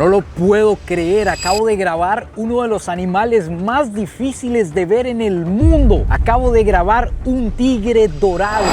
No lo puedo creer, acabo de grabar uno de los animales más difíciles de ver en el mundo. Acabo de grabar un tigre dorado.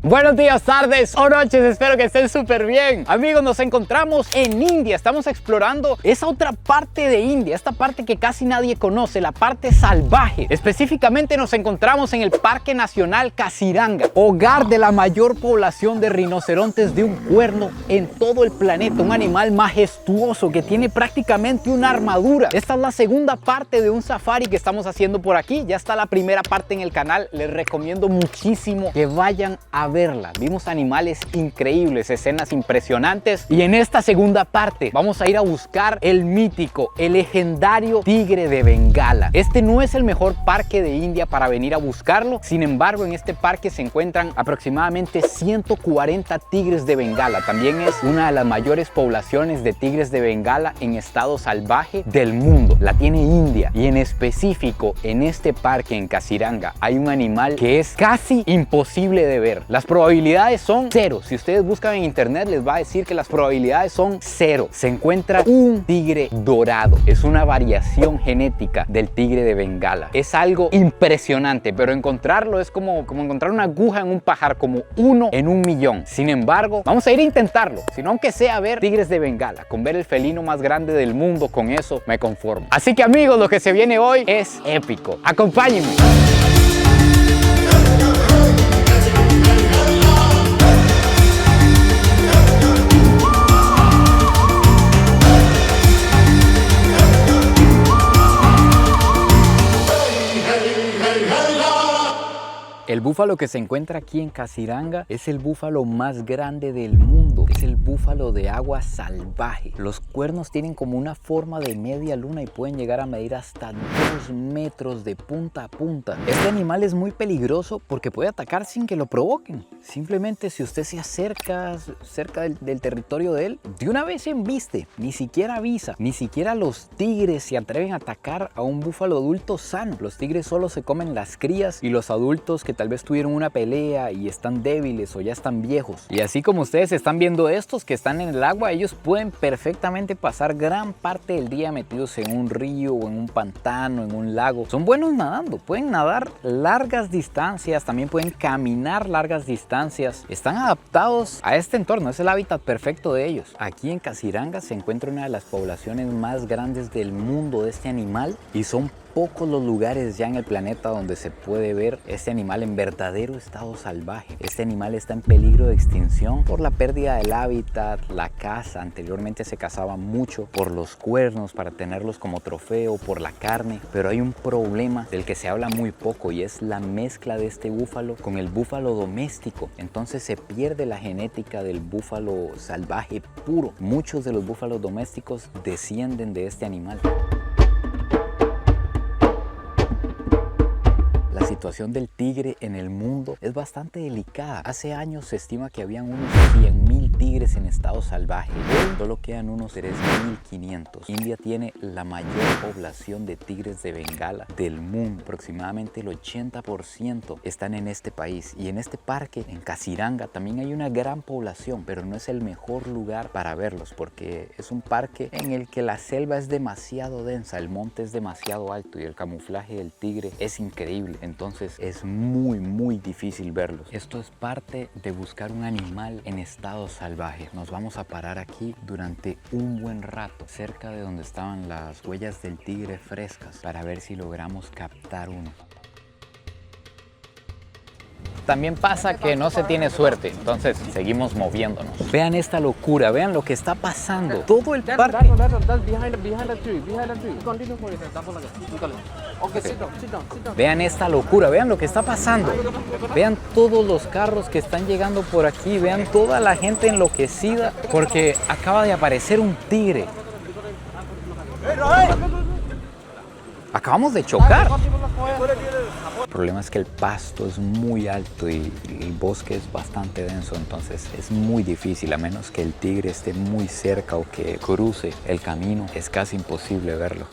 Buenos días, tardes o noches, espero que estén súper bien. Amigos, nos encontramos en India, estamos explorando esa otra parte de India, esta parte que casi nadie conoce, la parte salvaje. Específicamente nos encontramos en el Parque Nacional Kaziranga, hogar de la mayor población de rinocerontes de un cuerno en todo el planeta, un animal majestuoso que tiene prácticamente una armadura. Esta es la segunda parte de un safari que estamos haciendo por aquí, ya está la primera parte en el canal, les recomiendo muchísimo que vayan a verla. Vimos animales increíbles, escenas impresionantes, y en esta segunda parte vamos a ir a buscar el mítico, el legendario tigre de Bengala. Este no es el mejor parque de India para venir a buscarlo, sin embargo en este parque se encuentran aproximadamente 140 tigres de Bengala. También es una de las mayores poblaciones de tigres de Bengala en estado salvaje del mundo, la tiene India, y en específico en este parque en Kaziranga hay un animal que es casi imposible de ver. Las probabilidades son cero. Si ustedes buscan en internet les va a decir que las probabilidades son cero. Se encuentra un tigre dorado. Es una variación genética del tigre de Bengala. Es algo impresionante, pero encontrarlo es como encontrar una aguja en un pajar, como uno en un millón. Sin embargo, vamos a ir a intentarlo. Si no, aunque sea ver tigres de Bengala, con ver el felino más grande del mundo, con eso me conformo. Así que amigos, lo que se viene hoy es épico. Acompáñenme. El búfalo que se encuentra aquí en Kaziranga es el búfalo más grande del mundo. Es el búfalo de agua salvaje. Los cuernos tienen como una forma de media luna y pueden llegar a medir hasta 2 metros de punta a punta. Este animal es muy peligroso porque puede atacar sin que lo provoquen. Simplemente si usted se acerca cerca del territorio de él, de una vez se embiste, ni siquiera avisa. Ni siquiera los tigres se atreven a atacar a un búfalo adulto sano. Los tigres solo se comen las crías y los adultos que tal vez tuvieron una pelea y están débiles o ya están viejos. Y así como ustedes están viendo estos que están en el agua, ellos pueden perfectamente pasar gran parte del día metidos en un río o en un pantano, en un lago. Son buenos nadando, pueden nadar largas distancias, también pueden caminar largas distancias. Están adaptados a este entorno, es el hábitat perfecto de ellos. Aquí en Kaziranga se encuentra una de las poblaciones más grandes del mundo de este animal y son pocos los lugares ya en el planeta donde se puede ver este animal en verdadero estado salvaje. Este animal está en peligro de extinción por la pérdida del hábitat, la caza. Anteriormente se cazaba mucho por los cuernos para tenerlos como trofeo, por la carne, pero hay un problema del que se habla muy poco y es la mezcla de este búfalo con el búfalo doméstico. Entonces se pierde la genética del búfalo salvaje puro. Muchos de los búfalos domésticos descienden de este animal. La situación del tigre en el mundo es bastante delicada. Hace años se estima que habían unos 100.000 tigres en estado salvaje. Hoy solo quedan unos 3.500. India tiene la mayor población de tigres de Bengala del mundo. Aproximadamente el 80% están en este país. Y en este parque, en Kaziranga, también hay una gran población, pero no es el mejor lugar para verlos porque es un parque en el que la selva es demasiado densa, el monte es demasiado alto y el camuflaje del tigre es increíble. Entonces es muy difícil verlos. Esto es parte de buscar un animal en estado salvaje. Nos vamos a parar aquí durante un buen rato, cerca de donde estaban las huellas del tigre frescas, para ver si logramos captar uno. También pasa que no se tiene suerte, entonces seguimos moviéndonos. Vean esta locura, vean lo que está pasando. Todo el parque. Vean esta locura, vean lo que está pasando. Vean todos los carros que están llegando por aquí, vean toda la gente enloquecida porque acaba de aparecer un tigre. Acabamos de chocar. El problema es que el pasto es muy alto y el bosque es bastante denso, entonces es muy difícil, a menos que el tigre esté muy cerca o que cruce el camino, es casi imposible verlo.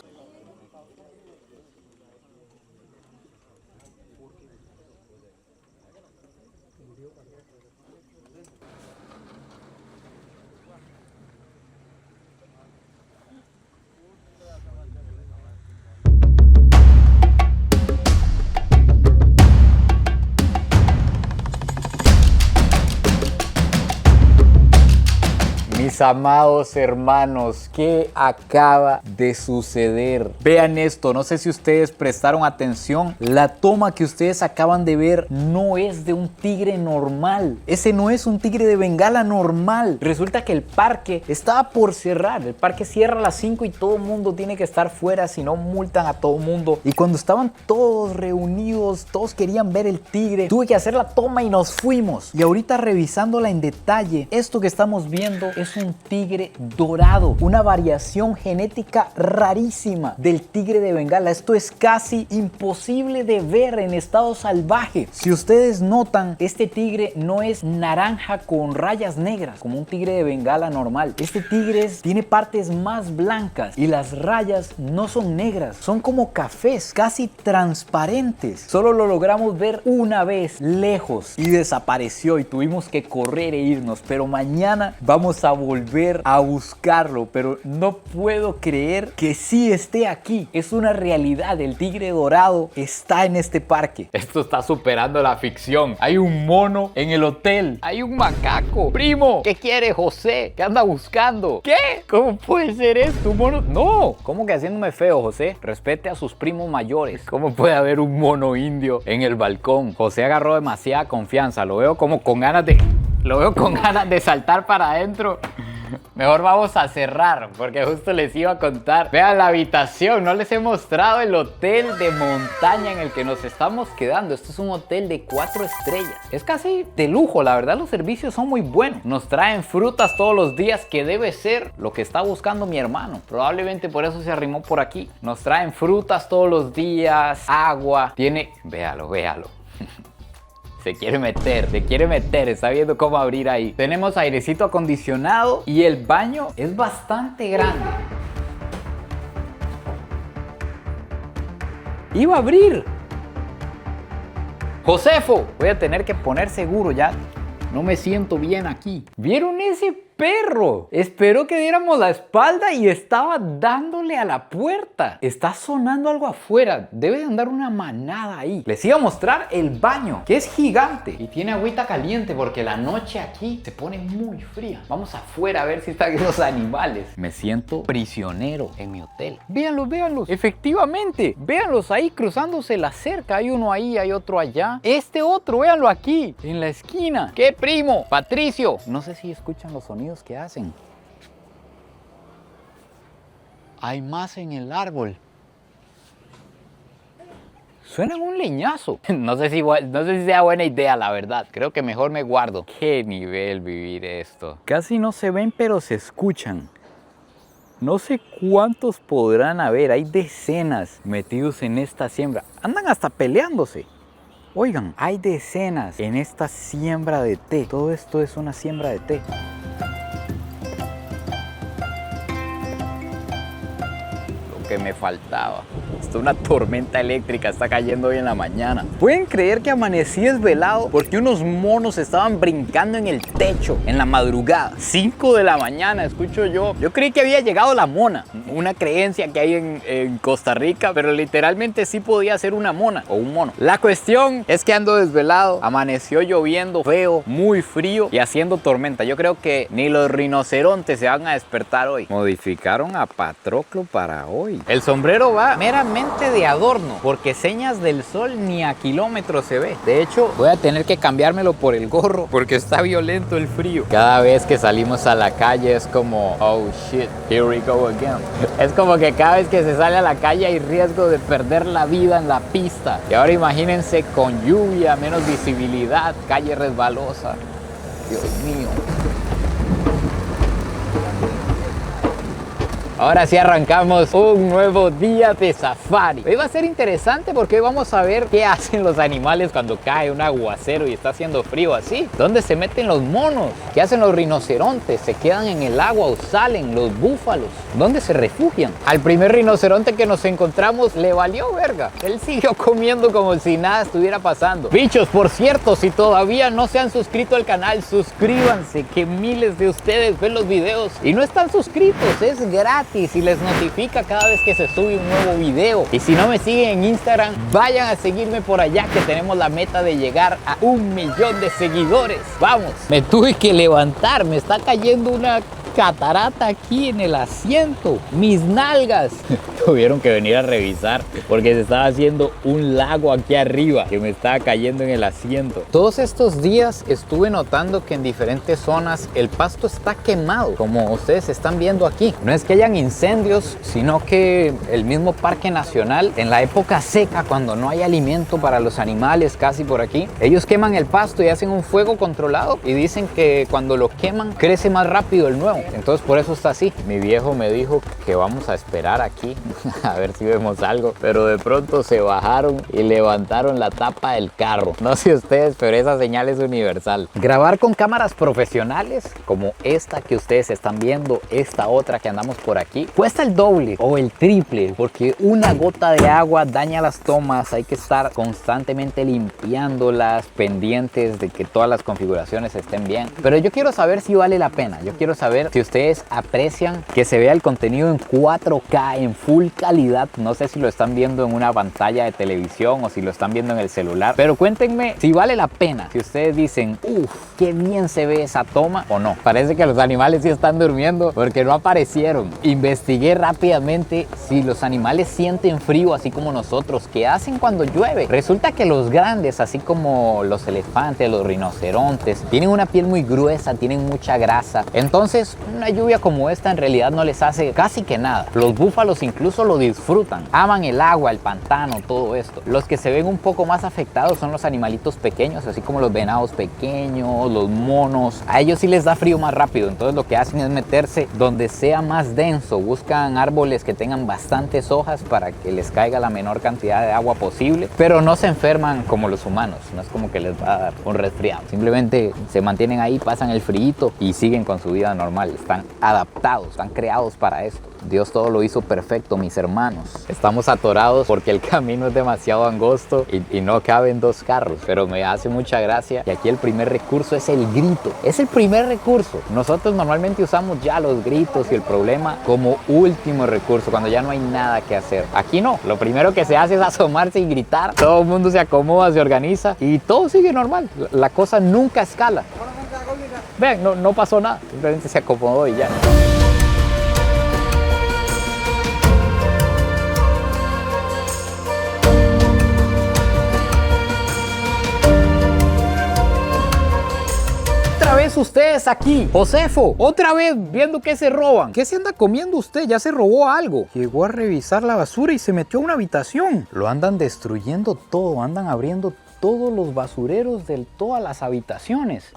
Mis amados hermanos, ¿qué acaba de suceder? Vean esto, no sé si ustedes prestaron atención. La toma que ustedes acaban de ver no es de un tigre normal. Ese no es un tigre de Bengala normal. Resulta que el parque estaba por cerrar. El parque cierra a las 5 y todo el mundo tiene que estar fuera, si no multan a todo el mundo. Y cuando estaban todos reunidos, todos querían ver el tigre, tuve que hacer la toma y nos fuimos. Y ahorita revisándola en detalle, esto que estamos viendo es un tigre dorado, una variación genética rarísima del tigre de Bengala. Esto es casi imposible de ver en estado salvaje. Si ustedes notan, este tigre no es naranja con rayas negras como un tigre de Bengala normal. Este tigre tiene partes más blancas y las rayas no son negras, son como cafés, casi transparentes. Solo lo logramos ver una vez lejos y desapareció y tuvimos que correr e irnos, pero mañana vamos a volver a buscarlo. Pero no puedo creer que sí esté aquí. Es una realidad, el tigre dorado está en este parque. Esto está superando la ficción. Hay un mono en el hotel, hay un macaco. Primo, ¿qué quiere José? ¿Qué anda buscando? ¿Qué? ¿Cómo puede ser esto? ¿Un mono? No. ¿Cómo que haciéndome feo, José? Respete a sus primos mayores. ¿Cómo puede haber un mono indio en el balcón? José agarró demasiada confianza. Lo veo como con ganas de saltar para adentro. Mejor vamos a cerrar porque justo les iba a contar. Vean la habitación, no les he mostrado el hotel de montaña en el que nos estamos quedando. Esto es un hotel de 4 estrellas. Es casi de lujo, la verdad los servicios son muy buenos. Nos traen frutas todos los días, que debe ser lo que está buscando mi hermano. Probablemente por eso se arrimó por aquí. Nos traen frutas todos los días, agua. Véalo. Se quiere meter, está viendo cómo abrir ahí. Tenemos airecito acondicionado y el baño es bastante grande. ¡Iba a abrir! ¡Josefo! Voy a tener que poner seguro ya. No me siento bien aquí. ¿Vieron ese perro? Esperó que diéramos la espalda y estaba dándole a la puerta. Está sonando algo afuera. Debe de andar una manada ahí. Les iba a mostrar el baño, que es gigante y tiene agüita caliente porque la noche aquí se pone muy fría. Vamos afuera a ver si están los animales. Me siento prisionero en mi hotel. Véanlos. Efectivamente, véanlos ahí cruzándose la cerca. Hay uno ahí, hay otro allá. Este otro, véanlo aquí, en la esquina. ¿Qué primo? Patricio. No sé si escuchan los sonidos que hacen. Hay más en el árbol. Suenan un leñazo. No sé si sea buena idea, la verdad. Creo que mejor me guardo. Qué nivel vivir esto. Casi no se ven, pero se escuchan. No sé cuántos podrán haber. Hay decenas metidos en esta siembra. Andan hasta peleándose. Oigan, hay decenas en esta siembra de té. Todo esto es una siembra de té. Que me faltaba. Esto es una tormenta eléctrica, está cayendo hoy en la mañana. ¿Pueden creer que amanecí desvelado? Porque unos monos estaban brincando en el techo en la madrugada. 5 de la mañana, escucho yo. Yo creí que había llegado la mona, una creencia que hay en Costa Rica, pero literalmente sí podía ser una mona o un mono. La cuestión es que ando desvelado, amaneció lloviendo feo, muy frío y haciendo tormenta. Yo creo que ni los rinocerontes se van a despertar hoy. Modificaron a Patroclo para hoy. El sombrero va meramente de adorno, porque señas del sol ni a kilómetros se ve. De hecho, voy a tener que cambiármelo por el gorro, porque está violento el frío. Cada vez que salimos a la calle es como, oh shit, here we go again. Es como que cada vez que se sale a la calle hay riesgo de perder la vida en la pista. Y ahora imagínense con lluvia, menos visibilidad, calle resbalosa. Dios mío. Ahora sí arrancamos un nuevo día de safari. Hoy va a ser interesante porque hoy vamos a ver qué hacen los animales cuando cae un aguacero y está haciendo frío así. ¿Dónde se meten los monos? ¿Qué hacen los rinocerontes? ¿Se quedan en el agua o salen los búfalos? ¿Dónde se refugian? Al primer rinoceronte que nos encontramos le valió verga. Él siguió comiendo como si nada estuviera pasando. Bichos, por cierto, si todavía no se han suscrito al canal, suscríbanse, que miles de ustedes ven los videos y no están suscritos, es gratis. Y les notifica cada vez que se sube un nuevo video. Y si no me siguen en Instagram, vayan a seguirme por allá, que tenemos la meta de llegar a 1 millón de seguidores. Vamos, me tuve que levantar, me está cayendo una catarata aquí en el asiento. Mis nalgas. Tuvieron que venir a revisar porque se estaba haciendo un lago aquí arriba que me estaba cayendo en el asiento. Todos estos días estuve notando que en diferentes zonas el pasto está quemado, como ustedes están viendo aquí. No es que hayan incendios, sino que el mismo Parque Nacional, en la época seca, cuando no hay alimento para los animales casi por aquí, ellos queman el pasto y hacen un fuego controlado y dicen que cuando lo queman crece más rápido el nuevo. Entonces por eso está así. Mi viejo me dijo que vamos a esperar aquí a ver si vemos algo, pero de pronto se bajaron y levantaron la tapa del carro. No sé ustedes, pero esa señal es universal. Grabar con cámaras profesionales como esta que ustedes están viendo, esta otra que andamos por aquí, cuesta el doble o el triple, porque una gota de agua daña las tomas. Hay que estar constantemente limpiándolas, pendientes de que todas las configuraciones estén bien. Pero yo quiero saber si vale la pena. Yo quiero saber si ustedes aprecian que se vea el contenido en 4K, en full calidad. No sé si lo están viendo en una pantalla de televisión o si lo están viendo en el celular, pero cuéntenme si vale la pena, si ustedes dicen, uff, qué bien se ve esa toma o no. Parece que los animales sí están durmiendo porque no aparecieron. Investigué rápidamente si los animales sienten frío así como nosotros. ¿Qué hacen cuando llueve? Resulta que los grandes, así como los elefantes, los rinocerontes, tienen una piel muy gruesa, tienen mucha grasa. Entonces, una lluvia como esta en realidad no les hace casi que nada. Los búfalos incluso lo disfrutan. Aman el agua, el pantano, todo esto. Los que se ven un poco más afectados son los animalitos pequeños, así como los venados pequeños, los monos. A ellos sí les da frío más rápido. Entonces lo que hacen es meterse donde sea más denso. Buscan árboles que tengan bastantes hojas para que les caiga la menor cantidad de agua posible. Pero no se enferman como los humanos. No es como que les va a dar un resfriado. Simplemente se mantienen ahí, pasan el frío y siguen con su vida normal. Están adaptados, están creados para esto. Dios todo lo hizo perfecto, mis hermanos. Estamos atorados porque el camino es demasiado angosto y no caben dos carros, pero me hace mucha gracia. Y aquí el primer recurso es el grito. Es el primer recurso. Nosotros normalmente usamos ya los gritos y el problema como último recurso, cuando ya no hay nada que hacer. Aquí no. Lo primero que se hace es asomarse y gritar. Todo el mundo se acomoda, se organiza y todo sigue normal. La cosa nunca escala. Vean, no pasó nada. Simplemente se acomodó y ya. Ustedes aquí, Josefo, otra vez viendo qué se roban. ¿Qué se anda comiendo usted? Ya se robó algo. Llegó a revisar la basura y se metió a una habitación. Lo andan destruyendo todo, andan abriendo todos los basureros de todas las habitaciones.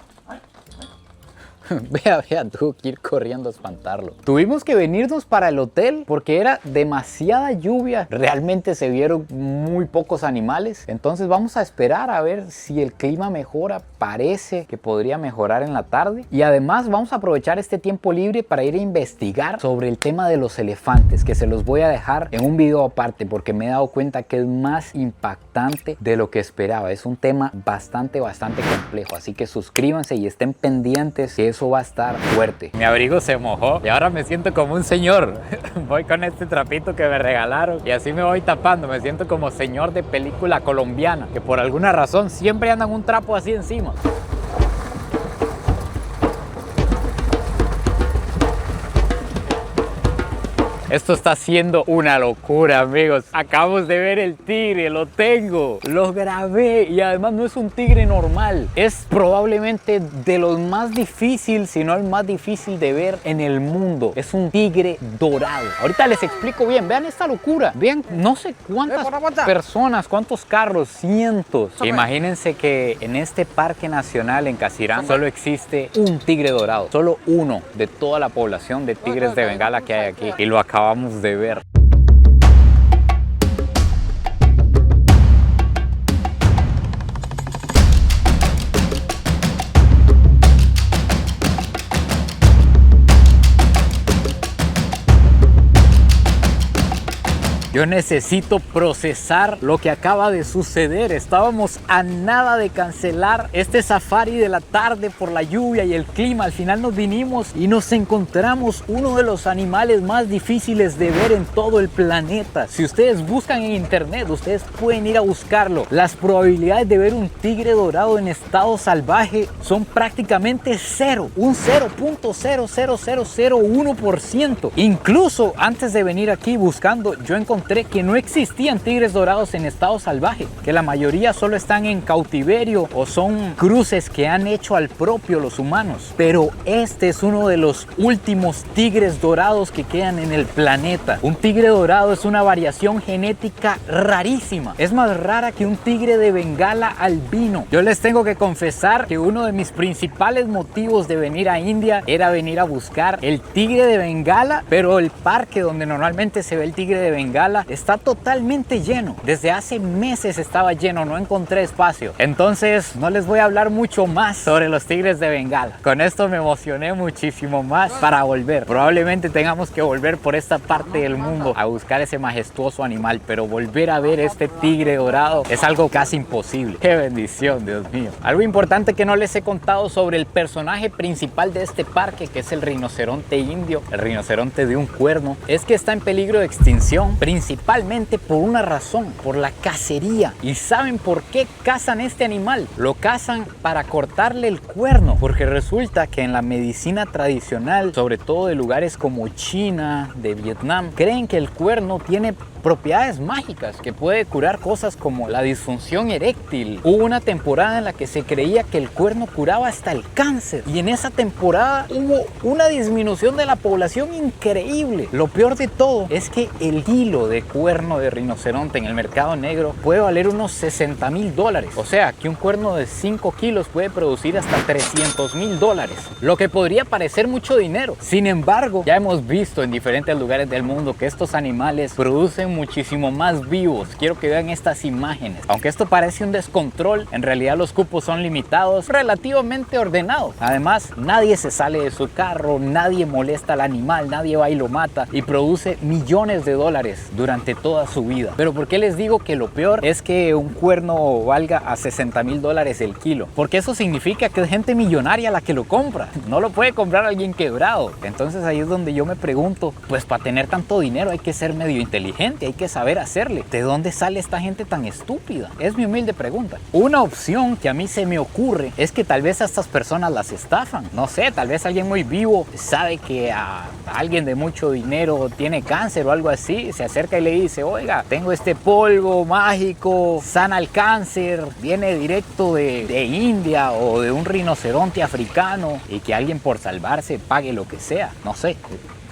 Vea, tuvo que ir corriendo a espantarlo. Tuvimos que venirnos para el hotel porque era demasiada lluvia. Realmente se vieron muy pocos animales. Entonces vamos a esperar a ver si el clima mejora. Parece que podría mejorar en la tarde. Y además vamos a aprovechar este tiempo libre para ir a investigar sobre el tema de los elefantes, que se los voy a dejar en un video aparte porque me he dado cuenta que es más impactante de lo que esperaba. Es un tema bastante complejo. Así que suscríbanse y estén pendientes que eso va a estar fuerte. Mi abrigo se mojó y ahora me siento como un señor. Voy con este trapito que me regalaron y así me voy tapando. Me siento como señor de película colombiana, que por alguna razón siempre andan un trapo así encima. Esto está siendo una locura, amigos. Acabamos de ver el tigre, lo tengo, lo grabé y además no es un tigre normal. Es probablemente de los más difíciles, si no el más difícil de ver en el mundo. Es un tigre dorado. Ahorita les explico bien. Vean esta locura. Vean, no sé cuántas personas, cuántos carros, cientos. Imagínense que en este parque nacional en Casirán solo existe un tigre dorado. Solo uno de toda la población de tigres de Bengala que hay aquí. Y lo acabamos de ver. Yo necesito procesar lo que acaba de suceder. Estábamos a nada de cancelar este safari de la tarde por la lluvia y el clima. Al final nos vinimos y nos encontramos uno de los animales más difíciles de ver en todo el planeta. Si ustedes buscan en internet, ustedes pueden ir a buscarlo. Las probabilidades de ver un tigre dorado en estado salvaje son prácticamente cero, un 0.00001%. Incluso antes de venir aquí buscando, yo encontré que no existían tigres dorados en estado salvaje, que la mayoría solo están en cautiverio o son cruces que han hecho al propio los humanos. Pero este es uno de los últimos tigres dorados que quedan en el planeta. Un tigre dorado es una variación genética rarísima. Es más rara que un tigre de Bengala albino. Yo les tengo que confesar que uno de mis principales motivos de venir a India era venir a buscar el tigre de Bengala, pero el parque donde normalmente se ve el tigre de Bengala está totalmente lleno. Desde hace meses estaba lleno, no encontré espacio. Entonces no les voy a hablar mucho más sobre los tigres de Bengala. Con esto me emocioné muchísimo más para volver. Probablemente tengamos que volver por esta parte del mundo a buscar ese majestuoso animal, pero volver a ver este tigre dorado es algo casi imposible. ¡Qué bendición, Dios mío! Algo importante que no les he contado sobre el personaje principal de este parque, que es el rinoceronte indio, el rinoceronte de un cuerno, es que está en peligro de extinción, principalmente por una razón, por la cacería. ¿Y saben por qué cazan este animal? Lo cazan para cortarle el cuerno, porque resulta que en la medicina tradicional, sobre todo de lugares como China, de Vietnam, creen que el cuerno tiene propiedades mágicas, que puede curar cosas como la disfunción eréctil. Hubo una temporada en la que se creía que el cuerno curaba hasta el cáncer, y en esa temporada hubo una disminución de la población increíble. Lo peor de todo es que el kilo de cuerno de rinoceronte en el mercado negro puede valer unos $60,000. O sea que un cuerno de 5 kilos puede producir hasta $300,000, lo que podría parecer mucho dinero. Sin embargo, ya hemos visto en diferentes lugares del mundo que estos animales producen muchísimo más vivos. Quiero que vean estas imágenes. Aunque esto parece un descontrol, en realidad los cupos son limitados, relativamente ordenados. Además, nadie se sale de su carro, nadie molesta al animal, nadie va y lo mata, y produce millones de dólares durante toda su vida. Pero ¿por qué les digo que lo peor es que un cuerno valga a $60,000 el kilo? Porque eso significa que es gente millonaria la que lo compra. No lo puede comprar alguien quebrado. Entonces ahí es donde yo me pregunto, pues para tener tanto dinero hay que ser medio inteligente, hay que saber hacerle. ¿De dónde sale esta gente tan estúpida? Es mi humilde pregunta. Una opción que a mí se me ocurre es que tal vez a estas personas las estafan. No sé, tal vez alguien muy vivo sabe que a alguien de mucho dinero tiene cáncer o algo así, se acerca y le dice, oiga, tengo este polvo mágico, sana el cáncer, viene directo de India o de un rinoceronte africano, y que alguien por salvarse pague lo que sea. No sé,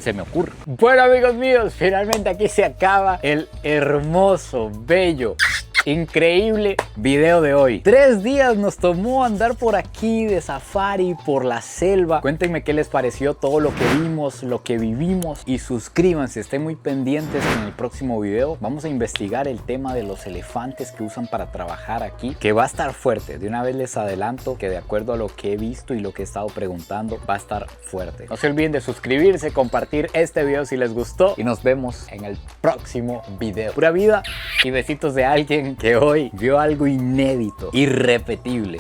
se me ocurre. Bueno, amigos míos, finalmente aquí se acaba el hermoso, bello, increíble video de hoy. 3 días nos tomó andar por aquí de safari, por la selva. Cuéntenme qué les pareció todo lo que vimos, lo que vivimos, y suscríbanse, estén muy pendientes en el próximo video. Vamos a investigar el tema de los elefantes que usan para trabajar aquí, que va a estar fuerte. De una vez les adelanto que de acuerdo a lo que he visto y lo que he estado preguntando, va a estar fuerte. No se olviden de suscribirse, compartir este video si les gustó, y nos vemos en el próximo video. Pura vida y besitos de alguien que hoy vio algo inédito, irrepetible.